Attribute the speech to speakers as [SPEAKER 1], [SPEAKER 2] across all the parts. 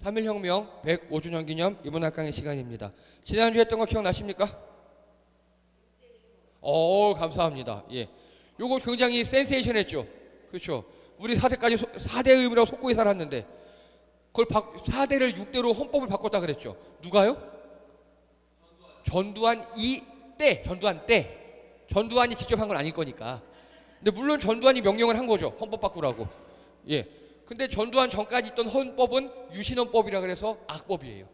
[SPEAKER 1] 3.1혁명 105주년 기념 이번 학강의 시간입니다. 지난주에 했던 거 기억나십니까? 감사합니다. 예. 요거 굉장히 센세이션했죠. 그렇죠. 우리 4대까지 4대 의무라고 속고에 살았는데 그걸 4대를 6대로 헌법을 바꿨다 그랬죠. 누가요? 전두환 전두환 때. 전두환이 직접 한 건 아닐 거니까. 근데 물론 전두환이 명령을 한 거죠. 헌법 바꾸라고. 예. 근데 전두환 전까지 있던 헌법은 유신헌법이라 그래서 악법이에요.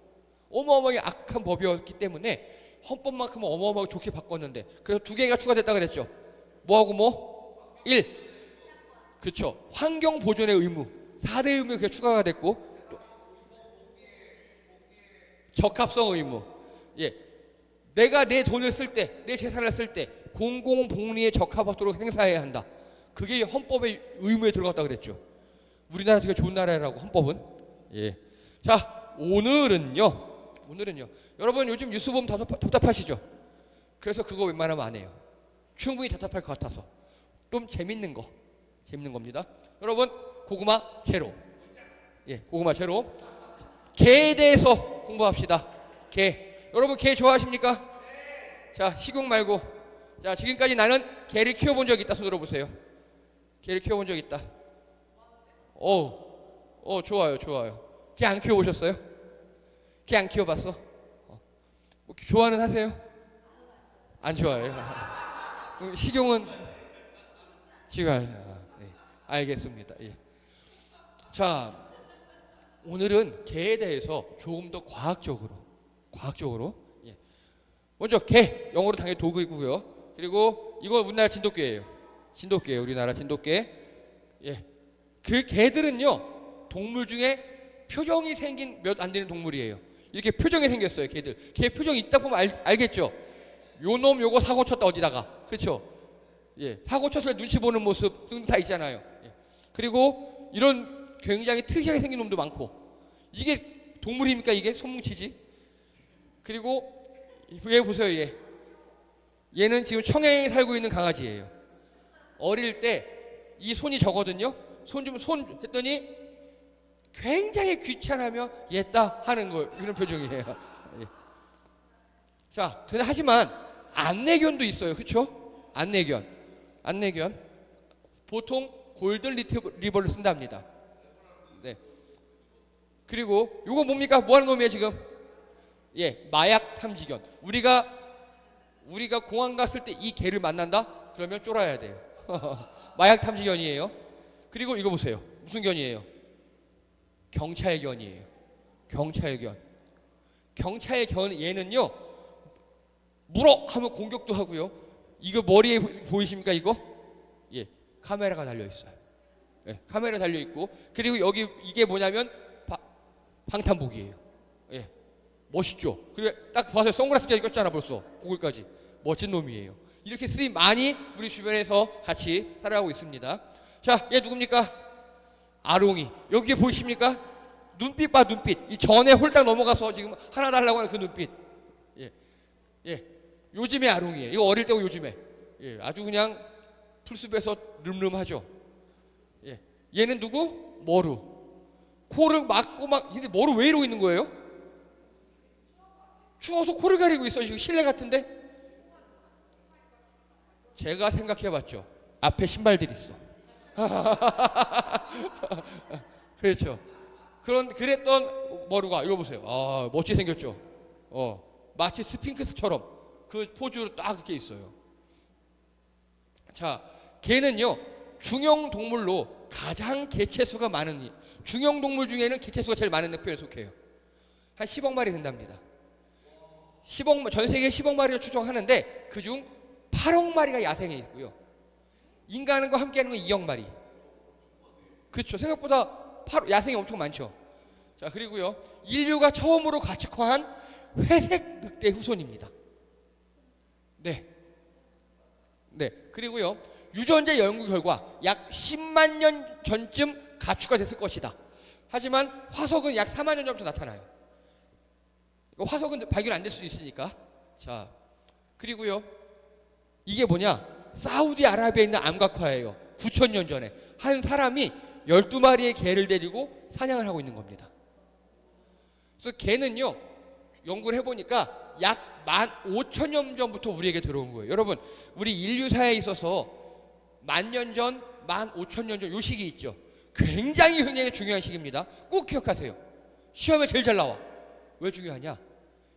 [SPEAKER 1] 어마어마하게 악한 법이었기 때문에 헌법만큼은 어마어마하게 좋게 바꿨는데 그래서 2개가 추가됐다 그랬죠. 뭐하고 뭐? 1. 그렇죠. 환경 보존의 의무. 4대 의무가 추가가 됐고 또 적합성 의무. 예. 내가 내 돈을 쓸 때, 내 재산을 쓸 때 공공복리에 적합하도록 행사해야 한다. 그게 헌법의 의무에 들어갔다 그랬죠. 우리나라 되게 좋은 나라라고 헌법은. 예. 자, 오늘은요. 여러분 요즘 뉴스 보면 답답하시죠? 그래서 그거 웬만하면 안 해요. 충분히 답답할 것 같아서. 좀 재밌는 겁니다. 여러분 고구마 제로. 예, 고구마 제로. 개에 대해서 공부합시다. 개. 여러분 개 좋아하십니까? 자, 식용 말고. 자, 지금까지 나는 개를 키워본 적 있다. 손 들어보세요. 개를 키워본 적 있다. 좋아요. 개 안 키워보셨어요? 개 안 키워봤어? 뭐 좋아는 하세요? 안 좋아해요? 식용은? 네, 알겠습니다. 예. 자, 오늘은 개에 대해서 조금 더 과학적으로. 예. 먼저 개, 영어로 당연히 도구이고요. 그리고 이거 우리나라 진돗개예요. 우리나라 진돗개. 예. 그 개들은요, 동물 중에 표정이 생긴 몇 안 되는 동물이에요. 이렇게 표정이 생겼어요, 개들. 개 표정이 있다 보면 알겠죠? 요놈 요거 사고 쳤다 어디다가. 그렇죠? 예. 사고 쳤을 때 눈치 보는 모습 등 다 있잖아요. 예. 그리고 이런 굉장히 특이하게 생긴 놈도 많고. 이게 동물입니까? 이게 손뭉치지. 그리고 얘 보세요, 얘는 지금 청해에 살고 있는 강아지예요. 어릴 때 이 손이 저거든요. 손 했더니 굉장히 귀찮으며 얘다 하는 거 이런 표정이에요. 예. 자, 하지만 안내견도 있어요. 그렇죠? 안내견. 보통 골든 리트리버를 쓴답니다. 네. 그리고 요거 뭡니까? 뭐 하는 놈이에요, 지금? 예, 마약 탐지견. 우리가 공항 갔을 때 이 개를 만난다? 그러면 쫄아야 돼요. 마약 탐지견이에요. 그리고 이거 보세요. 무슨 견이에요? 경찰견이에요. 경찰견 얘는요. 물어 하면 공격도 하고요. 이거 머리에 보이십니까 이거? 예, 카메라가 달려 있어요. 예, 카메라 달려 있고 그리고 여기 이게 뭐냐면 방탄복이에요. 예, 멋있죠. 그리고 딱 봐서 선글라스까지 꼈잖아 벌써 고글까지. 멋진 놈이에요. 이렇게 쓰임 많이 우리 주변에서 같이 살아가고 있습니다. 자, 얘 누굽니까? 아롱이. 여기에 보이십니까? 눈빛 봐, 눈빛. 이 전에 홀딱 넘어가서 지금 하나 달라고 하는 그 눈빛. 예. 요즘에 아롱이에요. 이거 어릴 때고 요즘에. 예, 아주 그냥 풀숲에서 름름하죠. 예. 얘는 누구? 머루. 코를 막고 근데 머루 왜 이러고 있는 거예요? 추워서 코를 가리고 있어. 지금 실내 같은데? 제가 생각해봤죠. 앞에 신발들이 있어. 그렇죠. 그랬던 머루가 이거 보세요. 멋지게 생겼죠. 마치 스핑크스처럼 그 포즈로 딱 이렇게 있어요. 자, 개는요 중형 동물로 가장 개체수가 많은 중형 동물 중에는 개체수가 제일 많은 편에 속해요. 한 10억 마리 된답니다. 전 세계 10억 마리로 추정하는데 그중 8억 마리가 야생에 있고요. 인간과 함께하는 건 2억 마리. 그렇죠. 생각보다 야생이 엄청 많죠. 자, 그리고요. 인류가 처음으로 가축화한 회색 늑대 후손입니다. 네. 그리고요. 유전자 연구 결과 약 10만 년 전쯤 가축화 됐을 것이다. 하지만 화석은 약 4만 년 전부터 나타나요. 화석은 발견 안 될 수도 있으니까. 자, 그리고요. 이게 뭐냐? 사우디아라비아에 있는 암각화예요. 9,000년 전에 한 사람이 12마리의 개를 데리고 사냥을 하고 있는 겁니다. 그래서 개는요, 연구를 해보니까 약 15,000년 전부터 우리에게 들어온 거예요. 여러분, 우리 인류사에 있어서 10,000년 전, 15,000년 전 요 시기 있죠. 굉장히 중요한 시기입니다. 꼭 기억하세요. 시험에 제일 잘 나와. 왜 중요하냐?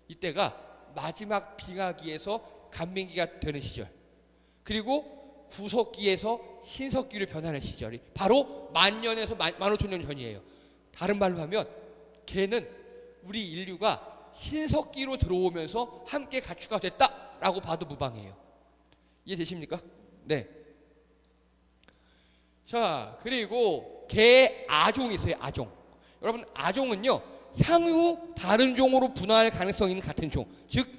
[SPEAKER 1] 이때가 마지막 빙하기에서 간빙기가 되는 시절, 그리고 구석기에서 신석기로 변하는 시절이 바로 10,000년에서 15,000년 전이에요. 다른 말로 하면 개는 우리 인류가 신석기로 들어오면서 함께 가축화 됐다라고 봐도 무방해요. 이해되십니까? 네. 자, 그리고 개 아종이 있어요. 아종. 여러분, 아종은요, 향후 다른 종으로 분화할 가능성이 있는 같은 종, 즉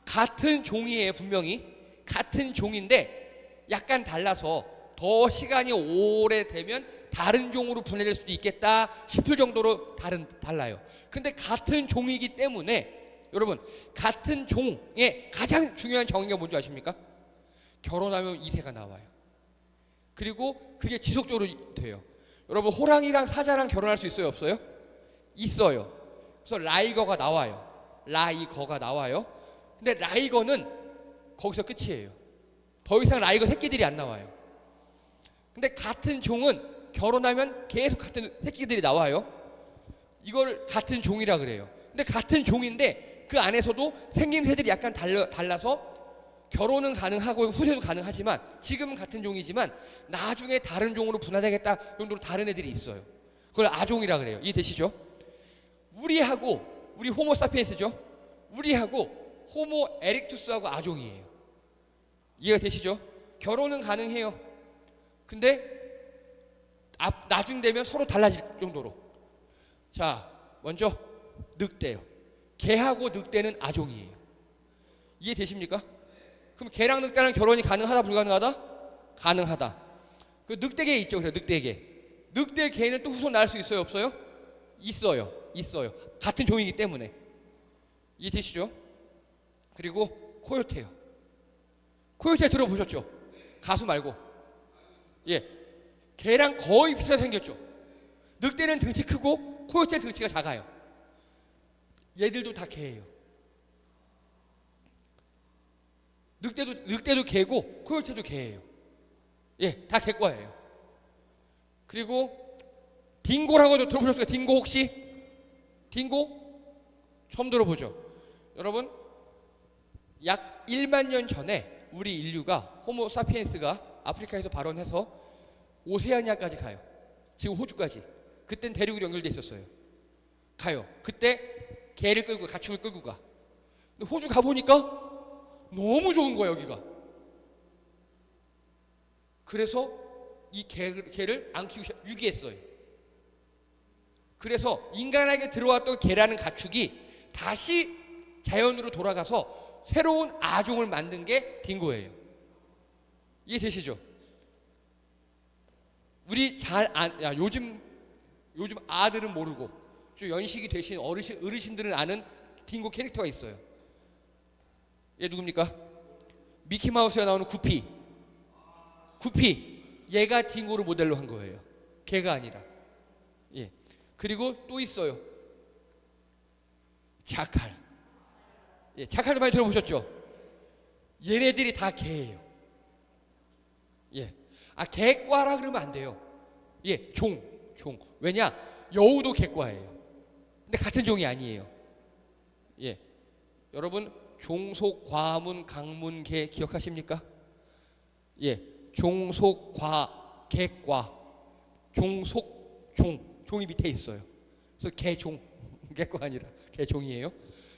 [SPEAKER 1] 같은 종이에요. 분명히 같은 종인데 약간 달라서 더 시간이 오래되면 다른 종으로 분해될 수도 있겠다 싶을 정도로 달라요. 근데 같은 종이기 때문에 여러분, 같은 종의 가장 중요한 정의가 뭔지 아십니까? 결혼하면 2세가 나와요. 그리고 그게 지속적으로 돼요. 여러분, 호랑이랑 사자랑 결혼할 수 있어요, 없어요? 있어요. 그래서 라이거가 나와요. 라이거가 나와요. 근데 라이거는 거기서 끝이에요. 더 이상 라이거 새끼들이 안 나와요. 근데 같은 종은 결혼하면 계속 같은 새끼들이 나와요. 이걸 같은 종이라 그래요. 근데 같은 종인데 그 안에서도 생김새들이 약간 달라서 결혼은 가능하고 후세도 가능하지만 지금은 같은 종이지만 나중에 다른 종으로 분화되겠다 정도로 다른 애들이 있어요. 그걸 아종이라 그래요. 이해되시죠? 우리 호모 사피엔스죠? 우리하고 호모 에릭투스하고 아종이에요. 이해가 되시죠? 결혼은 가능해요. 근데 나중 되면 서로 달라질 정도로. 자, 먼저 늑대요. 개하고 늑대는 아종이에요. 이해되십니까? 그럼 개랑 늑대랑 결혼이 가능하다 불가능하다? 가능하다. 그 늑대개 있죠. 그래서 늑대개. 늑대개는 또 후손 낳을 수 있어요, 없어요? 있어요. 같은 종이기 때문에. 이해되시죠? 그리고 코요테요. 코요테 들어보셨죠? 가수 말고. 예. 개랑 거의 비슷하게 생겼죠. 늑대는 등치 크고 코요테 등치가 작아요. 얘들도 다 개예요. 늑대도 개고 코요테도 개예요. 예, 다 개과예요. 그리고 딩고라고도 들어보셨어요? 딩고 혹시? 딩고? 처음 들어보죠? 여러분, 약 1만 년 전에 우리 인류가 호모 사피엔스가 아프리카에서 발원해서 오세아니아까지 가요. 지금 호주까지. 그땐 대륙으로 연결돼 있었어요. 가요. 그때 개를 끌고 가축을 끌고 가. 근데 호주 가보니까 너무 좋은 거야, 여기가. 그래서 이 개를 안 키우셔, 유기했어요. 그래서 인간에게 들어왔던 개라는 가축이 다시 자연으로 돌아가서 새로운 아종을 만든 게 딩고예요. 이해되시죠? 우리 요즘 아들은 모르고 좀 연식이 되신 어르신들은 아는 딩고 캐릭터가 있어요. 얘 누굽니까? 미키마우스에 나오는 구피. 얘가 딩고를 모델로 한 거예요. 개가 아니라. 예. 그리고 또 있어요. 자칼. 예, 자칼도 많이 들어보셨죠? 얘네들이 다 개예요. 예. 개과라 그러면 안 돼요. 예, 종. 왜냐? 여우도 개과예요. 근데 같은 종이 아니에요. 예. 여러분, 종속, 과문, 강문, 개 기억하십니까? 예. 종속, 개과. 종속, 종이 밑에 있어요. 그래서 개종. 개과 아니라 개종이에요.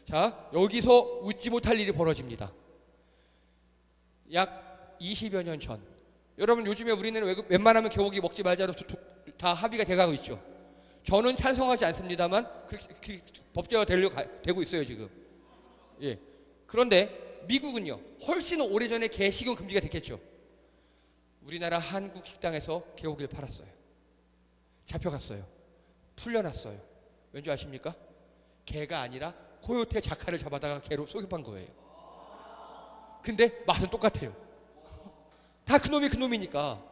[SPEAKER 1] 자, 여기서 웃지 못할 일이 벌어집니다. 약 20여 년 전. 여러분, 요즘에 우리는 웬만하면 개고기 먹지 말자로 다 합의가 돼가고 있죠. 저는 찬성하지 않습니다만 그렇게 법제화 되고 있어요, 지금. 예. 그런데 미국은요, 훨씬 오래전에 개 식용 금지가 됐겠죠. 우리나라 한국 식당에서 개고기를 팔았어요. 잡혀갔어요. 풀려났어요. 왠지 아십니까? 개가 아니라 코요테 자카를 잡아다가 개로 소급한 거예요. 근데 맛은 똑같아요. 다 그놈이니까.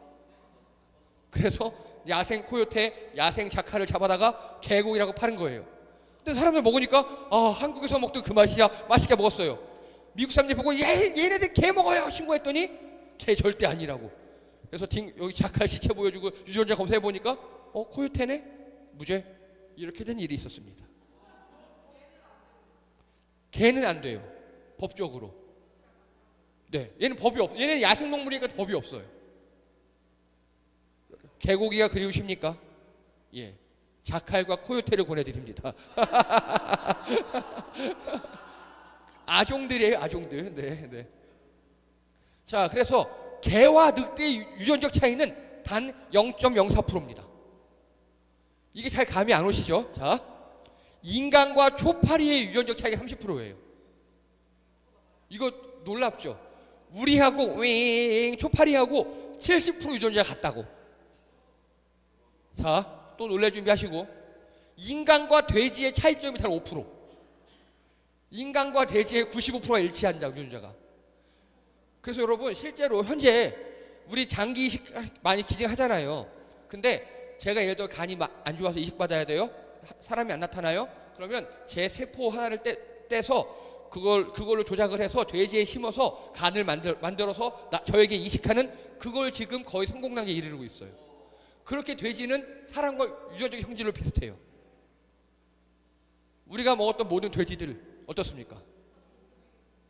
[SPEAKER 1] 그래서 야생 코요테, 야생 자카를 잡아다가 개고기라고 파는 거예요. 근데 사람들 먹으니까 한국에서 먹던 그 맛이야. 맛있게 먹었어요. 미국 사람들이 보고 얘네들 개 먹어요 신고했더니 개 절대 아니라고. 그래서 여기 자칼 시체 보여주고 유전자 검사해 보니까 코요테네 무죄. 이렇게 된 일이 있었습니다. 개는 안 돼요 법적으로. 네, 얘는 법이 없. 얘는 야생동물이니까 법이 없어요. 개고기가 그리우십니까? 예, 자칼과 코요테를 보내드립니다. 아종들이에요, 아종들. 네, 네. 자, 그래서 개와 늑대의 유전적 차이는 단 0.04%입니다. 이게 잘 감이 안 오시죠? 자, 인간과 초파리의 유전적 차이가 30%예요. 이거 놀랍죠? 우리하고 초파리하고 70% 유전자가 같다고. 자, 또 놀랄 준비하시고, 인간과 돼지의 차이점이 단 5%. 인간과 돼지의 95%가 일치한다, 유전자가. 그래서 여러분 실제로 현재 우리 장기 이식 많이 기증하잖아요. 근데 제가 예를 들어 간이 안 좋아서 이식 받아야 돼요. 사람이 안 나타나요. 그러면 제 세포 하나를 떼서 그걸로 조작을 해서 돼지에 심어서 간을 만들어서 저에게 이식하는, 그걸 지금 거의 성공 단계에 이르고 있어요. 그렇게 돼지는 사람과 유전적 형질로 비슷해요. 우리가 먹었던 모든 돼지들 어떻습니까?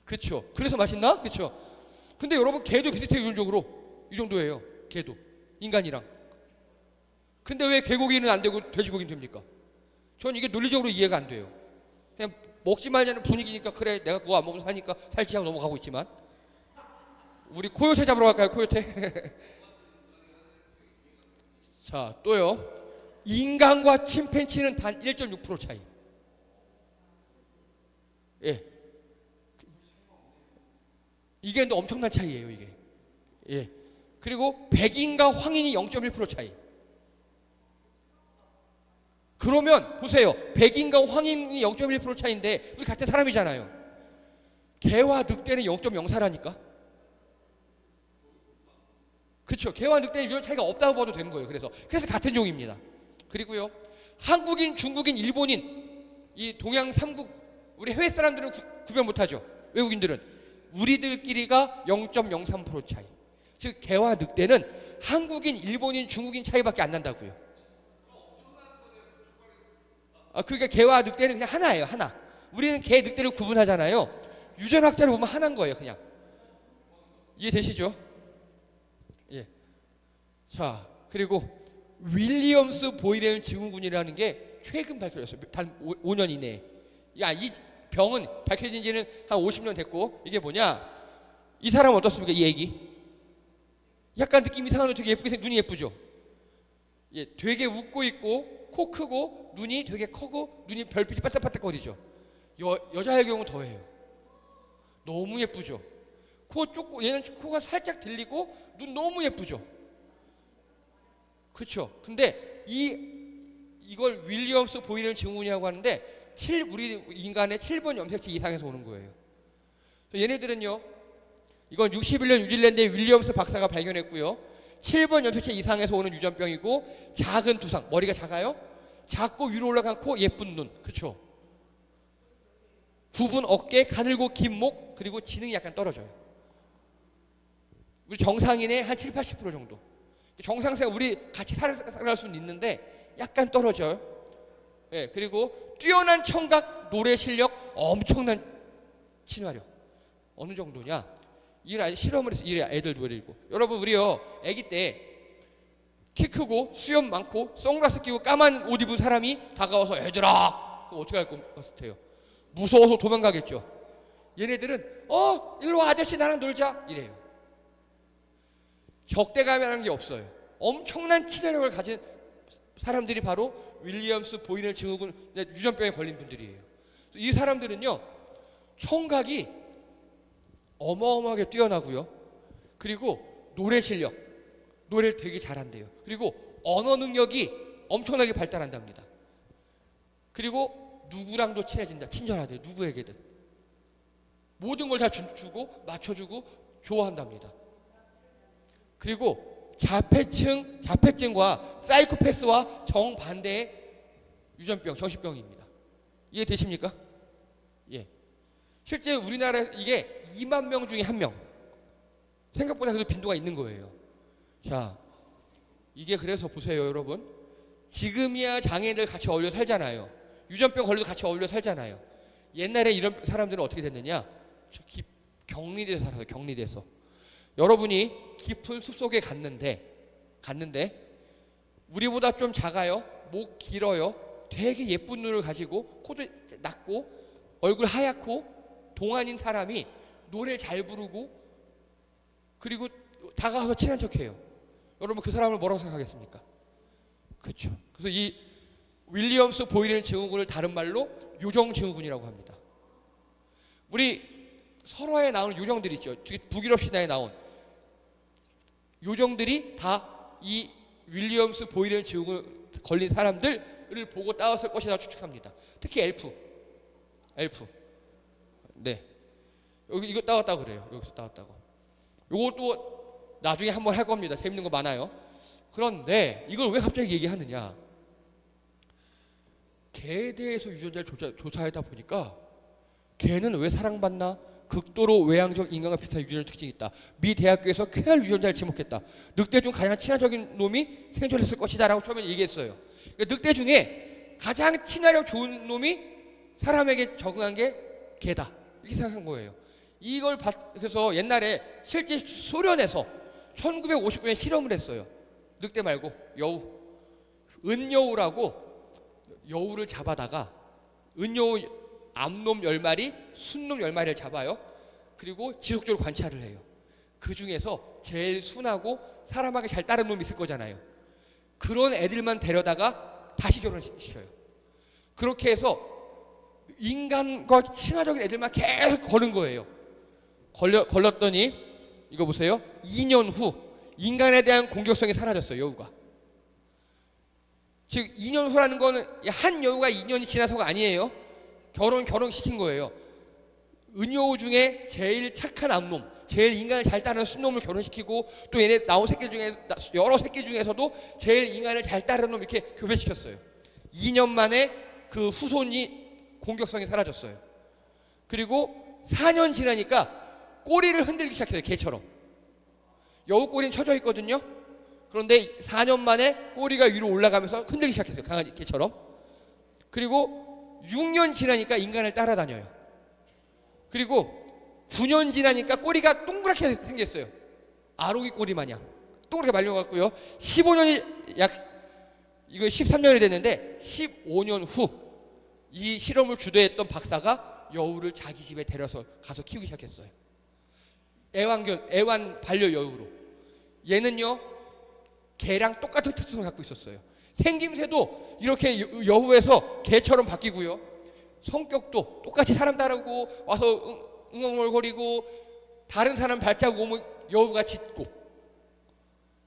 [SPEAKER 1] 그렇죠. 그래서 맛있나? 그렇죠. 근데 여러분 개도 비슷해요. 유전적으로 이 정도예요. 개도 인간이랑. 근데 왜 개고기는 안 되고 돼지고기는 됩니까? 전 이게 논리적으로 이해가 안 돼요. 그냥 먹지 말자는 분위기니까 그래 내가 그거 안 먹어서 사니까 살지 하고 넘어가고 있지만, 우리 코요테 잡으러 갈까요? 코요테. 자, 또요. 인간과 침팬지는 단 1.6% 차이. 예. 이게 엄청난 차이예요, 이게. 예. 그리고 백인과 황인이 0.1% 차이. 그러면 보세요. 백인과 황인이 0.1% 차이인데 우리 같은 사람이잖아요. 개와 늑대는 0.04라니까. 그렇죠. 개와 늑대는 유전 차이가 없다고 봐도 되는 거예요. 그래서 같은 종입니다. 그리고요, 한국인, 중국인, 일본인, 이 동양 3국, 우리 해외 사람들은 구별 못하죠. 외국인들은. 우리들끼리가 0.03% 차이. 즉 개와 늑대는 한국인, 일본인, 중국인 차이밖에 안 난다고요. 그러니까 개와 늑대는 그냥 하나예요, 하나. 우리는 개, 늑대를 구분하잖아요. 유전학자를 보면 하나인 거예요, 그냥. 이해되시죠? 예. 자, 그리고 윌리엄스 보이레는 증후군이라는 게 최근 밝혀졌어요. 단 5년 이내에. 이 병은 밝혀진 지는 한 50년 됐고, 이게 뭐냐? 이 사람은 어떻습니까? 이 애기. 약간 느낌 이상한데 되게 예쁘게 눈이 예쁘죠? 예, 되게 웃고 있고, 코 크고, 눈이 되게 크고, 눈이 별빛이 반짝반짝거리죠? 여자의 경우 더해요. 너무 예쁘죠? 코 좁고, 얘는 코가 살짝 들리고, 눈 너무 예쁘죠? 그렇죠? 근데 이걸 윌리엄스 보이는 증후군이라고 하는데, 우리 인간의 7번 염색체 이상에서 오는 거예요. 얘네들은요, 이건 61년 뉴질랜드의 윌리엄스 박사가 발견했고요. 7번 염색체 이상에서 오는 유전병이고, 작은 두상, 머리가 작아요. 작고 위로 올라간 코, 예쁜 눈, 그렇죠? 굽은 어깨, 가늘고 긴 목, 그리고 지능이 약간 떨어져요. 우리 정상인의 한 70-80% 정도. 정상생 우리 같이 살아갈 수는 있는데 약간 떨어져요. 예, 그리고 뛰어난 청각, 노래 실력, 엄청난 친화력. 어느 정도냐? 실험을 해서 애들 노래리고. 여러분 우리요, 아기 때 키 크고 수염 많고 선글라스 끼고 까만 옷 입은 사람이 다가와서 얘들아, 그럼 어떻게 할 것 같아요? 무서워서 도망가겠죠. 얘네들은 일로 와 아저씨 나랑 놀자 이래요. 적대감이라는 게 없어요. 엄청난 친화력을 가진 사람들이 바로 윌리엄스 보이는 증후군 유전병에 걸린 분들이에요. 이 사람들은요, 청각이 어마어마하게 뛰어나고요. 그리고 노래 실력, 노래를 되게 잘한대요. 그리고 언어 능력이 엄청나게 발달한답니다. 그리고 누구랑도 친해진다, 친절하대요. 누구에게든 모든 걸 다 주고 맞춰주고 좋아한답니다. 그리고 자폐증과 사이코패스와 정반대의 유전병, 정신병입니다. 이해되십니까? 예. 실제 우리나라 이게 2만 명 중에 1명. 생각보다 그래도 빈도가 있는 거예요. 자, 이게 그래서 보세요, 여러분. 지금이야 장애인들 같이 어울려 살잖아요. 유전병 걸려도 같이 어울려 살잖아요. 옛날에 이런 사람들은 어떻게 됐느냐? 격리돼서 살아서 격리돼서. 여러분이 깊은 숲속에 갔는데 우리보다 좀 작아요. 목 길어요. 되게 예쁜 눈을 가지고 코도 낮고 얼굴 하얗고 동안인 사람이 노래 잘 부르고 그리고 다가가서 친한 척해요. 여러분 그 사람을 뭐라고 생각하겠습니까? 그렇죠. 그래서 이 윌리엄스 보이렌 증후군을 다른 말로 요정 증후군이라고 합니다. 우리 설화에 나오는 요정들 있죠. 북유럽 신화에 나온 요정들이 다 이 윌리엄스 보이렌 증후군 걸린 사람들을 보고 따왔을 것이라고 추측합니다. 특히 엘프. 네. 여기 이거 따왔다고 그래요. 여기서 따왔다고. 요것도 나중에 한번 할 겁니다. 재밌는 거 많아요. 그런데 이걸 왜 갑자기 얘기하느냐? 개에 대해서 유전자를 조사하다 보니까 개는 왜 사랑받나? 극도로 외향적 인간과 비슷한 유전자 특징이 있다. 미 대학교에서 쾌활 유전자를 지목했다. 늑대 중 가장 친화적인 놈이 생존했을 것이다 라고 처음에 얘기했어요. 그러니까 늑대 중에 가장 친화력 좋은 놈이 사람에게 적응한 게 개다. 이렇게 생각한 거예요. 이걸 그래서 옛날에 실제 소련에서 1959년에 실험을 했어요. 늑대 말고 여우. 은여우라고 여우를 잡아다가 은여우 암놈 10마리, 순놈 10마리를 잡아요. 그리고 지속적으로 관찰을 해요. 그 중에서 제일 순하고 사람에게 잘 따르는 놈이 있을 거잖아요. 그런 애들만 데려다가 다시 결혼시켜요. 그렇게 해서 인간과 친화적인 애들만 계속 거는 거예요. 걸렸더니 이거 보세요. 2년 후 인간에 대한 공격성이 사라졌어요. 여우가. 즉 2년 후라는 거는 한 여우가 2년이 지나서가 아니에요. 결혼시킨 거예요. 은여우 중에 제일 착한 암놈, 제일 인간을 잘 따르는 순놈을 결혼시키고 또 얘네 나온 새끼 중에 여러 새끼 중에서도 제일 인간을 잘 따르는 놈 이렇게 교배시켰어요. 2년 만에 그 후손이 공격성이 사라졌어요. 그리고 4년 지나니까 꼬리를 흔들기 시작해요. 개처럼. 여우 꼬리는 쳐져 있거든요. 그런데 4년 만에 꼬리가 위로 올라가면서 흔들기 시작했어요. 강아지 개처럼. 그리고 6년 지나니까 인간을 따라다녀요. 그리고 9년 지나니까 꼬리가 동그랗게 생겼어요. 아로기 꼬리 마냥 동그랗게 말려갖고요. 15년이 이거 13년이 됐는데 15년 후 이 실험을 주도했던 박사가 여우를 자기 집에 데려서 가서 키우기 시작했어요. 애완 반려여우로. 얘는요 개랑 똑같은 특성을 갖고 있었어요. 생김새도 이렇게 여우에서 개처럼 바뀌고요. 성격도 똑같이 사람 따르고 와서 웅얼거리고 다른 사람 발자국 오면 여우가 짖고.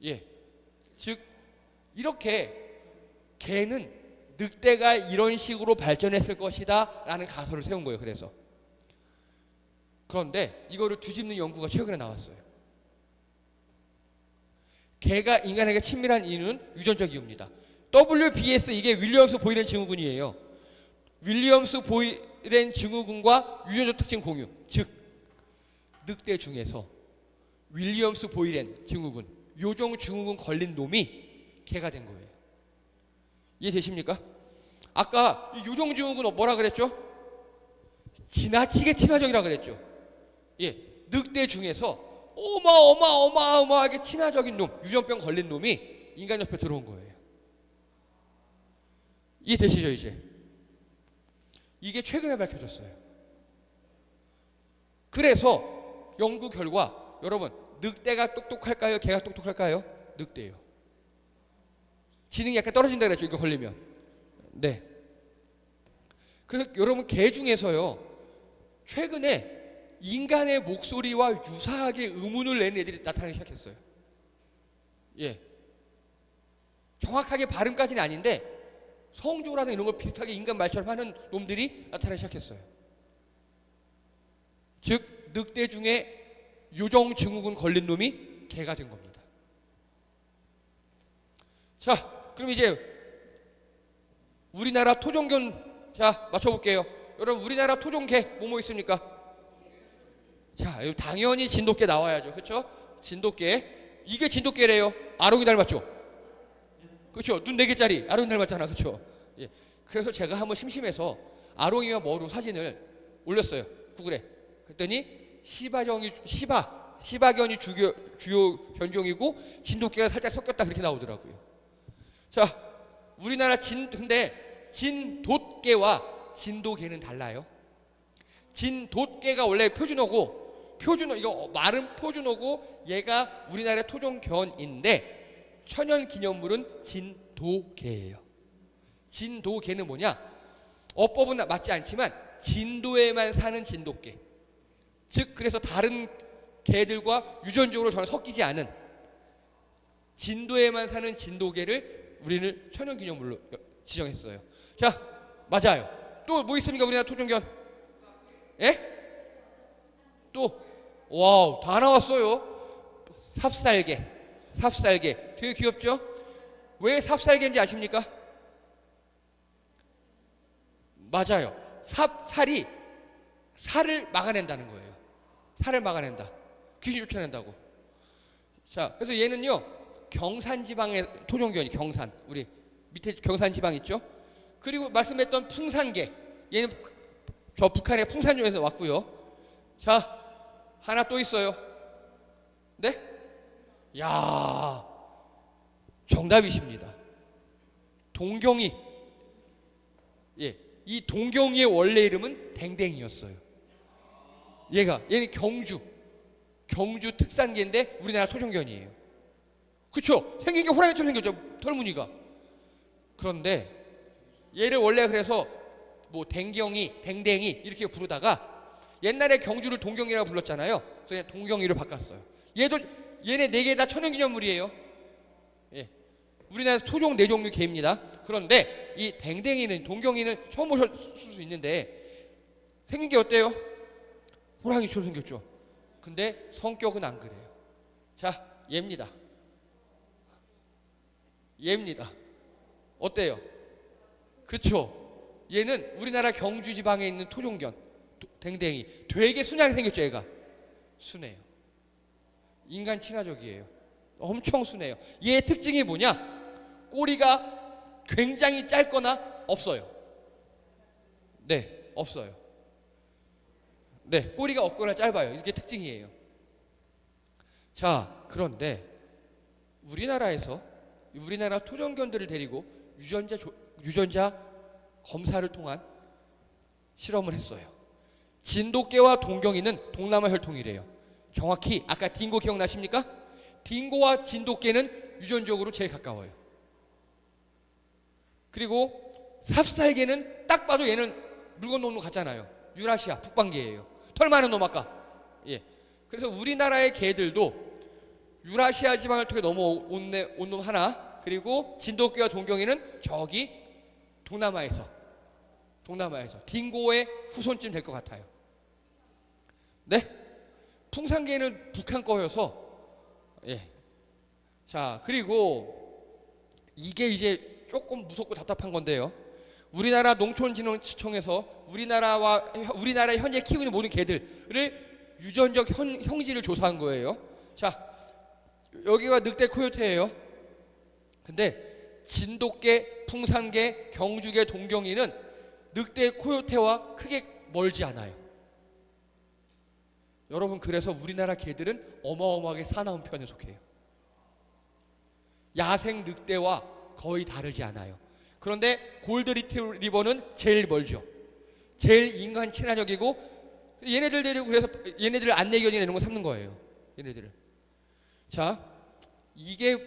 [SPEAKER 1] 예. 즉 이렇게 개는 늑대가 이런 식으로 발전했을 것이다 라는 가설을 세운 거예요. 그런데 이거를 뒤집는 연구가 최근에 나왔어요. 개가 인간에게 친밀한 이유는 유전적 이유입니다. WBS 이게 윌리엄스 보이렌 증후군이에요. 윌리엄스 보이렌 증후군과 유전적 특징 공유. 즉 늑대 중에서 윌리엄스 보이렌 증후군, 요정 증후군 걸린 놈이 개가 된 거예요. 이해되십니까? 아까 이 요정 증후군 뭐라 그랬죠? 지나치게 친화적이라 그랬죠. 예, 늑대 중에서 어마어마하게 친화적인 놈, 유전병 걸린 놈이 인간 옆에 들어온 거예요. 이해되시죠 이제? 이게 최근에 밝혀졌어요. 그래서 연구 결과 여러분 늑대가 똑똑할까요? 개가 똑똑할까요? 늑대예요. 지능이 약간 떨어진다 그랬죠. 이거 걸리면. 네. 그래서 여러분 개 중에서요 최근에 인간의 목소리와 유사하게 음운을 내는 애들이 나타나기 시작했어요. 예. 정확하게 발음까지는 아닌데 성조라든 이런 걸 비슷하게 인간 말처럼 하는 놈들이 나타나기 시작했어요. 즉 늑대 중에 요정 증후군 걸린 놈이 개가 된 겁니다. 자, 그럼 이제 우리나라 토종견 자, 맞춰볼게요. 여러분, 우리나라 토종 개 뭐뭐 있습니까? 자, 당연히 진돗개 나와야죠. 그렇죠? 진돗개. 이게 진돗개래요. 아롱이 닮았죠? 그렇죠? 눈 4개짜리 아롱이 닮았잖아. 그렇죠? 예. 그래서 제가 한번 심심해서 아롱이와 머루 사진을 올렸어요. 구글에. 그랬더니 시바견이 주요 견종이고 진돗개가 살짝 섞였다 그렇게 나오더라고요. 자, 우리나라 근데 진돗개와 진도개는 달라요. 진돗개가 원래 표준어고 이거 말은 표준어고 얘가 우리나라의 토종견인데 천연기념물은 진도개예요. 진도개는 뭐냐? 어법은 맞지 않지만 진도에만 사는 진돗개. 즉 그래서 다른 개들과 유전적으로 전혀 섞이지 않은 진도에만 사는 진도개를 우리는 천연기념물로 지정했어요. 자, 맞아요. 또 뭐 있습니까? 우리나라 토종견. 예? 또 와우, 다 나왔어요. 삽살개 되게 귀엽죠? 왜 삽살개인지 아십니까? 맞아요. 살을 막아낸다는 거예요. 살을 막아낸다. 귀신 쫓아낸다고. 자, 그래서 얘는요 경산지방의 토종견이 경산, 우리 밑에 경산지방 있죠? 그리고 말씀했던 풍산개, 얘는 저 북한의 풍산종에서 왔고요. 자, 하나 또 있어요. 네? 야, 정답이십니다. 동경이. 예, 이 동경이의 원래 이름은 댕댕이였어요. 얘는 경주 특산개인데 우리나라 토종견이에요. 그쵸? 생긴 게 호랑이처럼 생겼죠, 털무늬가. 그런데 얘를 원래 그래서 뭐 댕경이, 댕댕이 이렇게 부르다가 옛날에 경주를 동경이라고 불렀잖아요. 그래서 그냥 동경이로 바꿨어요. 얘네 4개 다 천연기념물이에요. 예, 우리나라 토종 4종류 개입니다. 그런데 이 댕댕이는, 동경이는 처음 보셨을 수 있는데 생긴 게 어때요? 호랑이처럼 생겼죠. 근데 성격은 안 그래요. 자, 얘입니다. 어때요? 그쵸? 얘는 우리나라 경주 지방에 있는 토종견 댕댕이. 되게 순하게 생겼죠. 얘가 순해요. 인간 친화적이에요. 엄청 순해요. 얘의 특징이 뭐냐? 꼬리가 굉장히 짧거나 없어요. 네, 없어요. 네, 꼬리가 없거나 짧아요. 이게 특징이에요. 자, 그런데 우리나라 토종견들을 데리고 유전자 검사를 통한 실험을 했어요. 진돗개와 동경이는 동남아 혈통이래요. 정확히 아까 딩고 기억나십니까? 딩고와 진돗개는 유전적으로 제일 가까워요. 그리고 삽살개는 딱 봐도 얘는 물건 놓는 놈 같잖아요. 유라시아 북방개예요. 털 많은 놈 아까. 예. 그래서 우리나라의 개들도 유라시아 지방을 통해 넘어온 놈 하나, 그리고 진돗개와 동경이는 저기 동남아에서 딩고의 후손쯤 될 것 같아요. 네? 풍산개는 북한 거여서. 예. 자, 그리고 이게 이제 조금 무섭고 답답한 건데요. 우리나라 농촌진흥청에서 우리나라에 현재 키우고 있는 모든 개들을 유전적 형질을 조사한 거예요. 자, 여기가 늑대 코요테예요. 근데 진돗개, 풍산개, 경주개, 동경이는 늑대 코요테와 크게 멀지 않아요. 여러분, 그래서 우리나라 개들은 어마어마하게 사나운 편에 속해요. 야생 늑대와 거의 다르지 않아요. 그런데 골드 리트리버는 제일 멀죠. 제일 인간 친화적이고, 얘네들 데리고 그래서 얘네들을 안내견이나 이런 거 삼는 거예요. 얘네들을. 자, 이게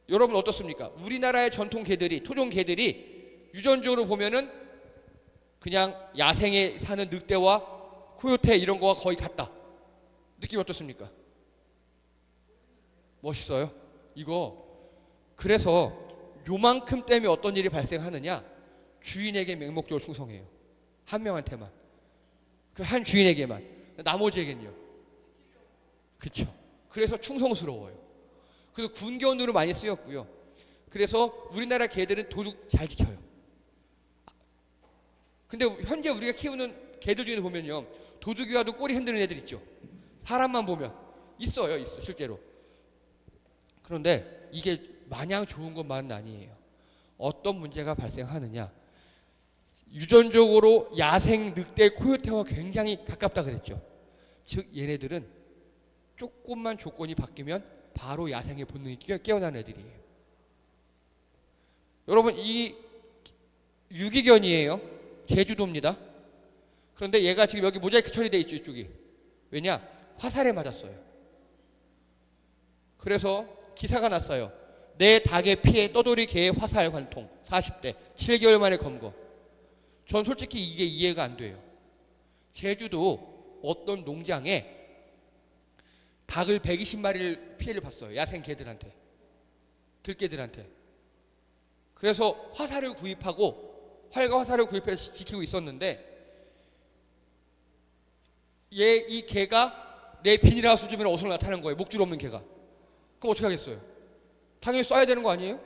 [SPEAKER 1] 여러분 어떻습니까? 우리나라의 전통 개들이, 토종 개들이 유전적으로 보면은 그냥 야생에 사는 늑대와 코요테 이런 거와 거의 같다. 느낌 어떻습니까? 멋있어요? 이거 그래서 요만큼 때문에 어떤 일이 발생하느냐? 주인에게 맹목적으로 충성해요. 한 명한테만. 그 한 주인에게만. 나머지에겐요. 그쵸. 그래서 충성스러워요. 그래서 군견으로 많이 쓰였고요. 그래서 우리나라 개들은 도둑 잘 지켜요. 근데 현재 우리가 키우는 개들 중에 보면요, 도둑이 와도 꼬리 흔드는 애들 있죠. 사람만 보면 있어요, 실제로. 그런데 이게 마냥 좋은 것만은 아니에요. 어떤 문제가 발생하느냐? 유전적으로 야생 늑대 코요테와 굉장히 가깝다 그랬죠. 즉 얘네들은 조금만 조건이 바뀌면 바로 야생의 본능이 깨어나는 애들이에요. 여러분, 이 유기견이에요. 제주도입니다. 그런데 얘가 지금 여기 모자이크 처리되어 있죠, 이쪽이. 왜냐? 화살에 맞았어요. 그래서 기사가 났어요. 내 닭의 피해 떠돌이 개의 화살 관통 40대 7개월 만에 검거. 전 솔직히 이게 이해가 안 돼요. 제주도 어떤 농장에 닭을 120마리를 피해를 봤어요. 야생 개들한테, 들개들한테. 그래서 화살을 구입하고 활과 화살을 구입해서 지키고 있었는데, 이 개가 내 비닐하우스 주변에 어디서 나타나는 거예요. 목줄 없는 개가. 그럼 어떻게 하겠어요? 당연히 쏴야 되는 거 아니에요?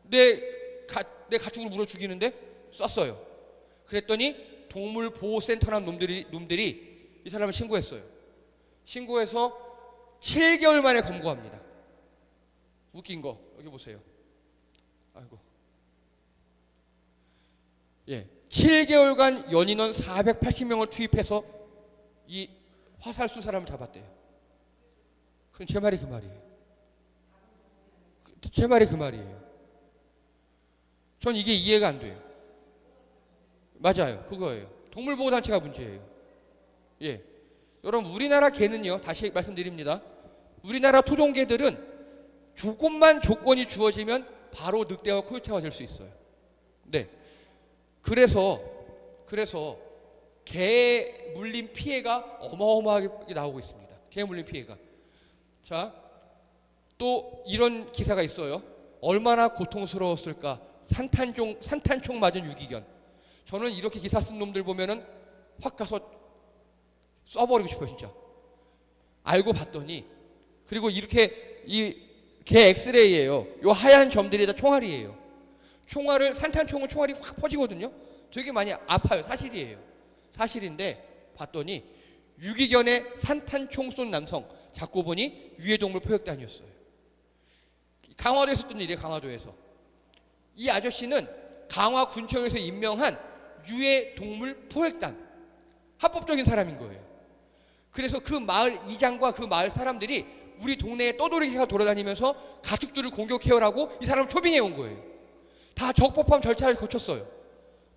[SPEAKER 1] 내 가축을 물어 죽이는데 쐈어요. 그랬더니 동물보호센터라는 놈들이 이 사람을 신고했어요. 신고해서 7개월 만에 검거합니다. 웃긴 거 여기 보세요. 아이고. 예, 7개월간 연인원 480명을 투입해서 이 화살 쏜 사람을 잡았대요. 그럼 제 말이 그 말이에요. 제 말이 그 말이에요. 전 이게 이해가 안 돼요. 맞아요, 그거예요. 동물보호단체가 문제예요. 예, 여러분, 우리나라 개는요, 다시 말씀드립니다. 우리나라 토종개들은 조건이 주어지면 바로 늑대와 코요테가 될 수 있어요. 네, 그래서 개 물린 피해가 어마어마하게 나오고 있습니다. 개 물린 피해가. 자, 또 이런 기사가 있어요. 얼마나 고통스러웠을까. 산탄총 맞은 유기견. 저는 이렇게 기사 쓴 놈들 보면은 확 가서 쏴버리고 싶어요, 진짜. 알고 봤더니, 그리고 이렇게 이 개 엑스레이예요. 요 하얀 점들이 다 총알이에요. 산탄총은 총알이 확 퍼지거든요. 되게 많이 아파요. 사실이에요. 사실인데 봤더니 유기견의 산탄총 쏜 남성, 잡고 보니 유해동물 포획단이었어요. 강화도에서 있었던 일이에요. 강화도에서. 이 아저씨는 강화군청에서 임명한 유해동물 포획단, 합법적인 사람인 거예요. 그래서 그 마을 이장과 그 마을 사람들이 우리 동네에 떠돌이개가 돌아다니면서 가축들을 공격해오라고 이 사람을 초빙해 온 거예요. 다 적법한 절차를 거쳤어요.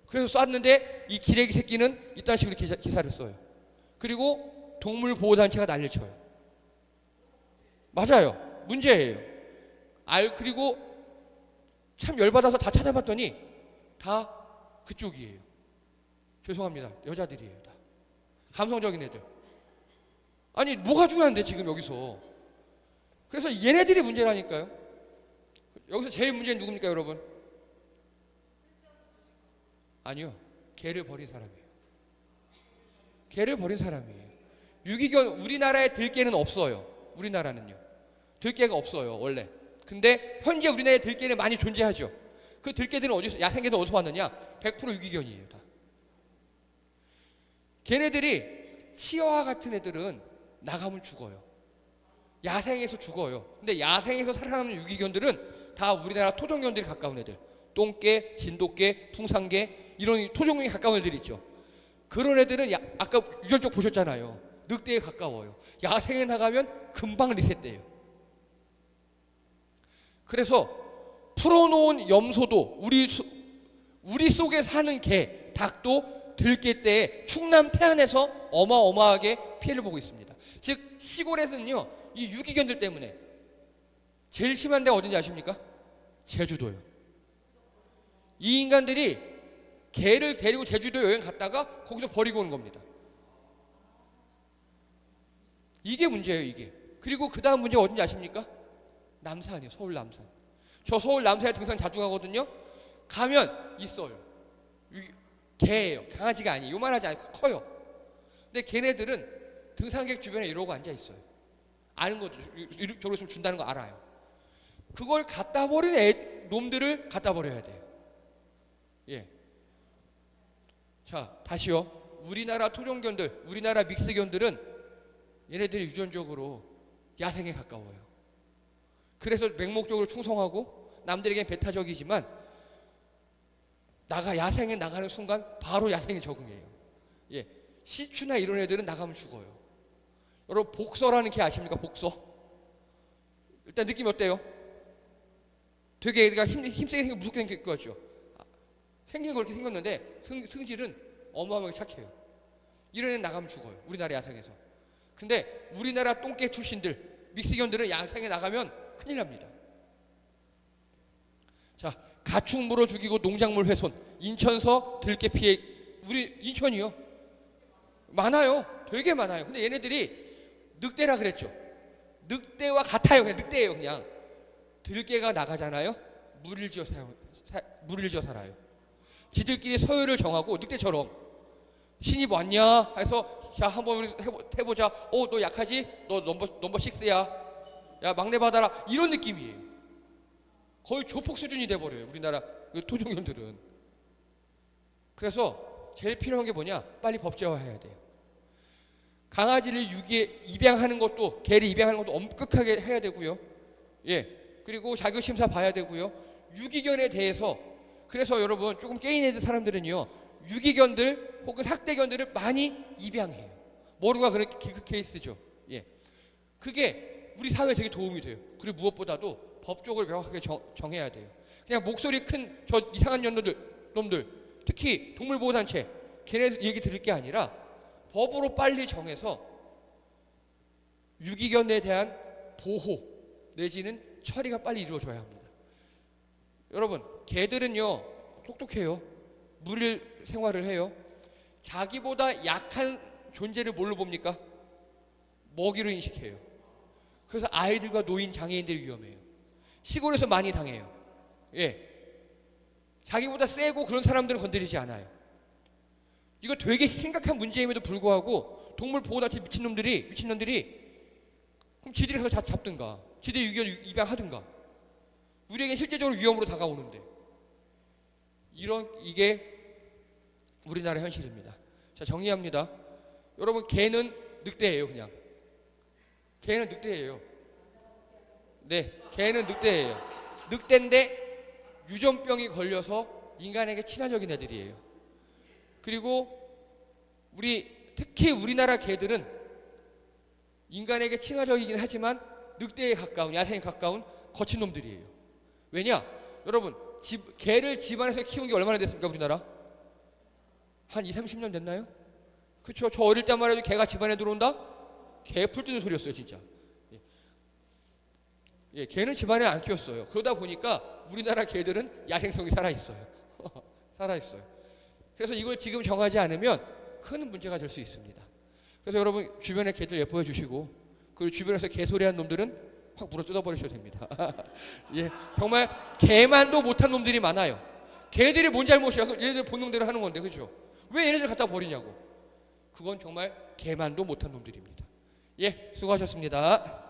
[SPEAKER 1] 그래서 쐈는데 이 기레기 새끼는 이딴 식으로 기사를 써요. 그리고 동물보호단체가 난리를 쳐요. 맞아요, 문제예요. 그리고 참 열받아서 다 찾아봤더니 다 그쪽이에요. 죄송합니다, 여자들이에요. 다 감성적인 애들. 아니, 뭐가 중요한데 지금 여기서. 그래서 얘네들이 문제라니까요. 여기서 제일 문제는 누굽니까, 여러분? 아니요, 개를 버린 사람이에요. 개를 버린 사람이에요. 유기견, 우리나라에 들개는 없어요. 우리나라는요, 들개가 없어요, 원래. 근데 현재 우리나라에 들개는 많이 존재하죠. 그 들개들은 어디서, 야생개는 어디서 왔느냐? 100% 유기견이에요, 다. 걔네들이 치어와 같은 애들은 나가면 죽어요. 야생에서 죽어요. 근데 야생에서 살아남는 유기견들은 다 우리나라 토종견들이 가까운 애들. 똥개, 진돗개, 풍산개, 이런 토종견이 가까운 애들이 있죠. 그런 애들은 아까 유전적 보셨잖아요. 늑대에 가까워요. 야생에 나가면 금방 리셋돼요. 그래서 풀어놓은 염소도 우리 속에 사는 개, 닭도 들개 때에 충남 태안에서 어마어마하게 피해를 보고 있습니다. 즉 시골에서는요, 이 유기견들 때문에 제일 심한 데가 어딘지 아십니까? 제주도요. 이 인간들이 개를 데리고 제주도 여행 갔다가 거기서 버리고 오는 겁니다. 이게 문제예요, 이게. 그리고 그 다음 문제가 어딘지 아십니까? 남산이에요. 서울 남산. 저 서울 남산에 등산 자주 가거든요. 가면 있어요. 개예요. 강아지가 아니에요. 요만하지 않고 커요. 근데 걔네들은 등산객 주변에 이러고 앉아 있어요. 아는 거죠. 저러고 있으면 준다는 거 알아요. 그걸 갖다 버린 놈들을 갖다 버려야 돼요. 예. 자, 다시요. 우리나라 토종견들, 우리나라 믹스견들은 얘네들이 유전적으로 야생에 가까워요. 그래서 맹목적으로 충성하고 남들에겐 배타적이지만 야생에 나가는 순간 바로 야생에 적응해요. 예, 시추나 이런 애들은 나가면 죽어요. 여러분 복서라는 개 아십니까? 복서. 일단 느낌이 어때요? 되게 애가 힘세게 생겨 무섭게 생길 것 같죠? 생긴 거 그렇게 생겼는데 승질은 어마어마하게 착해요. 이런 애는 나가면 죽어요. 우리나라 야생에서. 근데 우리나라 똥개 출신들 믹스견들은 야생에 나가면 큰일 납니다. 자, 가축 물어 죽이고 농작물 훼손. 인천서 들깨 피해. 우리 인천이요. 많아요. 되게 많아요. 근데 얘네들이 늑대라 그랬죠. 늑대와 같아요. 그냥 늑대예요. 그냥 들깨가 나가잖아요. 물을 지어 살아요. 지들끼리 서열을 정하고 늑대처럼 신입 왔냐 해서 자 한번 우리 해보자. 너 약하지? 너 넘버 6야. 야 막내 받아라. 이런 느낌이에요. 거의 조폭 수준이 돼버려요. 우리나라 토종견들은. 그래서 제일 필요한 게 뭐냐? 빨리 법제화해야 돼요. 강아지를 입양하는 것도 개를 입양하는 것도 엄격하게 해야 되고요. 예. 그리고 자격심사 봐야 되고요. 유기견에 대해서 그래서 여러분 조금 깨인 애들 사람들은요. 유기견들 혹은 학대견들을 많이 입양해요. 모루가 그런 케이스죠. 예. 그게 우리 사회에 되게 도움이 돼요. 그리고 무엇보다도 법적으로 명확하게 정해야 돼요. 그냥 목소리 큰 저 이상한 놈들 특히 동물보호단체 걔네 얘기 들을 게 아니라 법으로 빨리 정해서 유기견에 대한 보호 내지는 처리가 빨리 이루어져야 합니다. 여러분 개들은요 똑똑해요. 무릴 생활을 해요. 자기보다 약한 존재를 뭘로 봅니까? 먹이로 인식해요. 그래서 아이들과 노인 장애인들이 위험해요. 시골에서 많이 당해요. 예. 자기보다 세고 그런 사람들은 건드리지 않아요. 이거 되게 심각한 문제임에도 불구하고 동물보호단체 미친놈들이 그럼 지들이 가서 다 잡든가 지들이 유기견 입양하든가 우리에겐 실제적으로 위험으로 다가오는데 이게 우리나라 현실입니다. 자 정리합니다. 여러분 개는 늑대예요. 그냥 개는 늑대예요. 네, 개는 늑대예요. 늑대인데 유전병이 걸려서 인간에게 친화적인 애들이에요. 그리고 특히 우리나라 개들은 인간에게 친화적이긴 하지만 늑대에 가까운 야생에 가까운 거친 놈들이에요. 왜냐? 여러분 개를 집안에서 키운 게 얼마나 됐습니까? 우리나라? 한 20-30년 됐나요? 그렇죠. 저 어릴 때만 해도 개가 집안에 들어온다? 개 풀 뜨는 소리였어요 진짜. 예, 개는 집안에 안 키웠어요. 그러다 보니까 우리나라 개들은 야생성이 살아있어요. 살아있어요. 그래서 이걸 지금 정하지 않으면 큰 문제가 될 수 있습니다. 그래서 여러분 주변에 개들 예뻐해 주시고 그리고 주변에서 개소리하는 놈들은 확 물어 뜯어버리셔도 됩니다. 예, 정말 개만도 못한 놈들이 많아요. 개들이 뭔 잘못이야? 얘네들 본능대로 하는 건데 그렇죠? 왜 얘네들 갖다 버리냐고. 그건 정말 개만도 못한 놈들입니다. 예, 수고하셨습니다.